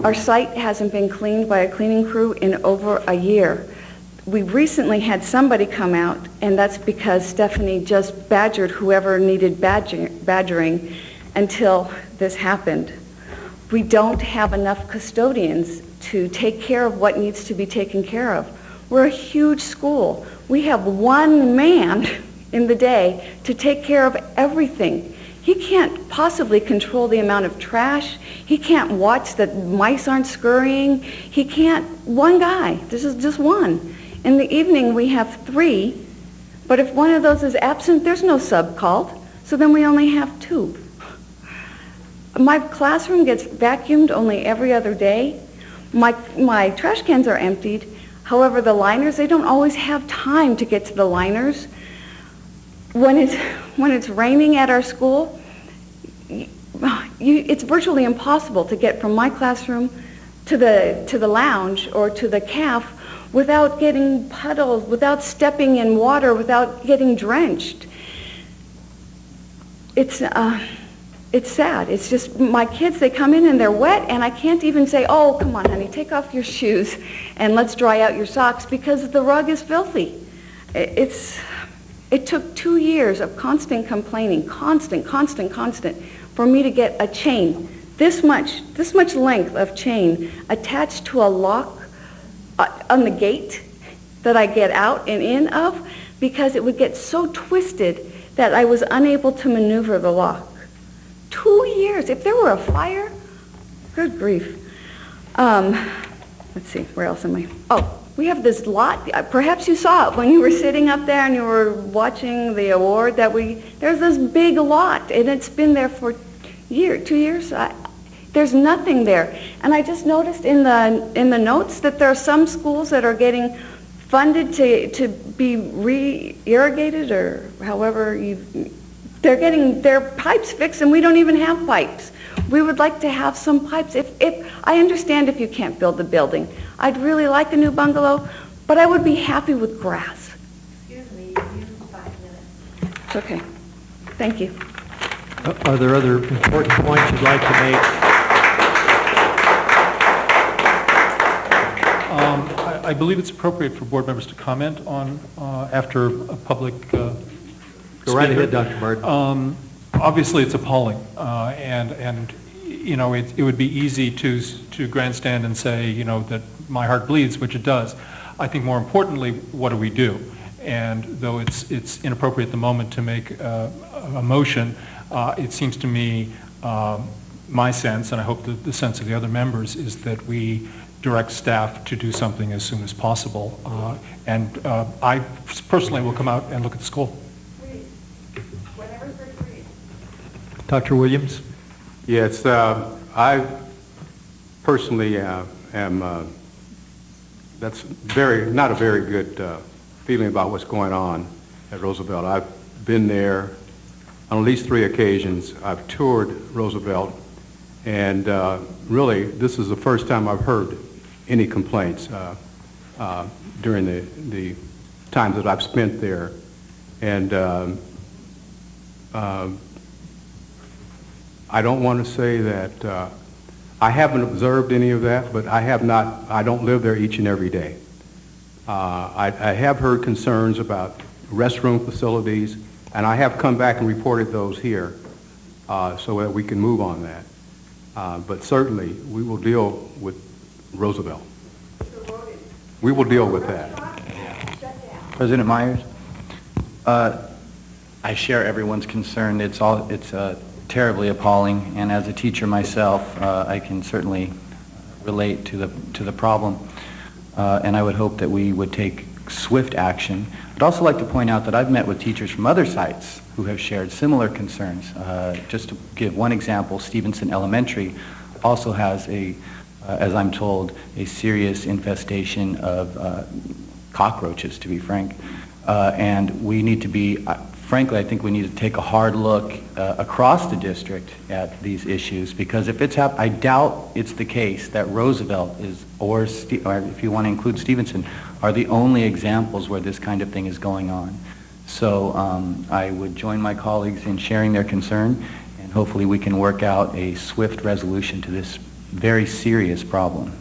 Our site hasn't been cleaned by a cleaning crew in over a year. We recently had somebody come out, and that's because Stephanie just badgered whoever needed badgering until this happened. We don't have enough custodians to take care of what needs to be taken care of. We're a huge school. We have one man in the day to take care of everything. He can't possibly control the amount of trash. He can't watch that mice aren't scurrying. He can't, one guy, this is just one. In the evening we have 3, but if one of those is absent, there's no sub called, so then we only have 2. My classroom gets vacuumed only every other day. My trash cans are emptied. However, the liners, they don't always have time to get to the liners. When it's raining at our school, it's virtually impossible to get from my classroom to the lounge or to the CAF without getting puddled, without stepping in water, without getting drenched. It's sad. It's just my kids, they come in and they're wet, and I can't even say, oh, come on, honey, take off your shoes and let's dry out your socks, because the rug is filthy. It took 2 years of constant complaining, constant, for me to get a chain, this much length of chain attached to a lock on the gate that I get out and in of, because it would get so twisted that I was unable to maneuver the lock. 2 years. If there were a fire, good grief. Let's see, where else am I? Oh, we have this lot. Perhaps you saw it when you were sitting up there and you were watching the award that there's this big lot, and it's been there for 2 years. There's nothing there. And I just noticed in the notes that there are some schools that are getting funded to be re-irrigated, or however they're getting their pipes fixed, and we don't even have pipes. We would like to have some pipes. If I understand if you can't build the building. I'd really like a new bungalow, but I would be happy with grass. Excuse me, you used 5 minutes. It's okay. Thank you. Are there other important points you'd like to make? I believe it's appropriate for board members to comment on after a public Go right ahead, Dr. Martin. Obviously, it's appalling, and you know, it would be easy to grandstand and say, you know, that my heart bleeds, which it does. I think more importantly, what do we do? And though it's inappropriate at the moment to make a motion, it seems to me, my sense, and I hope the sense of the other members, is that we direct staff to do something as soon as possible. And I personally will come out and look at the school. Dr. Williams? Yes, I personally am, that's not a very good feeling about what's going on at Roosevelt. I've been there on at least 3 occasions. I've toured Roosevelt, and really this is the first time I've heard any complaints during the times that I've spent there. And I don't want to say that I haven't observed any of that, but I don't live there each and every day. I have heard concerns about restroom facilities, and I have come back and reported those here so that we can move on that. But certainly, we will deal with Roosevelt. We will deal with that. President Myers? I share everyone's concern. It's terribly appalling, and as a teacher myself, I can certainly relate to the problem, and I would hope that we would take swift action. I'd also like to point out that I've met with teachers from other sites who have shared similar concerns. Just to give one example, Stevenson Elementary also has as I'm told, a serious infestation of cockroaches, to be frank, and we need to be frankly, I think we need to take a hard look across the district at these issues, because if it's I doubt it's the case that Roosevelt is, or if you want to include Stevenson, are the only examples where this kind of thing is going on. So I would join my colleagues in sharing their concern, and hopefully we can work out a swift resolution to this very serious problem.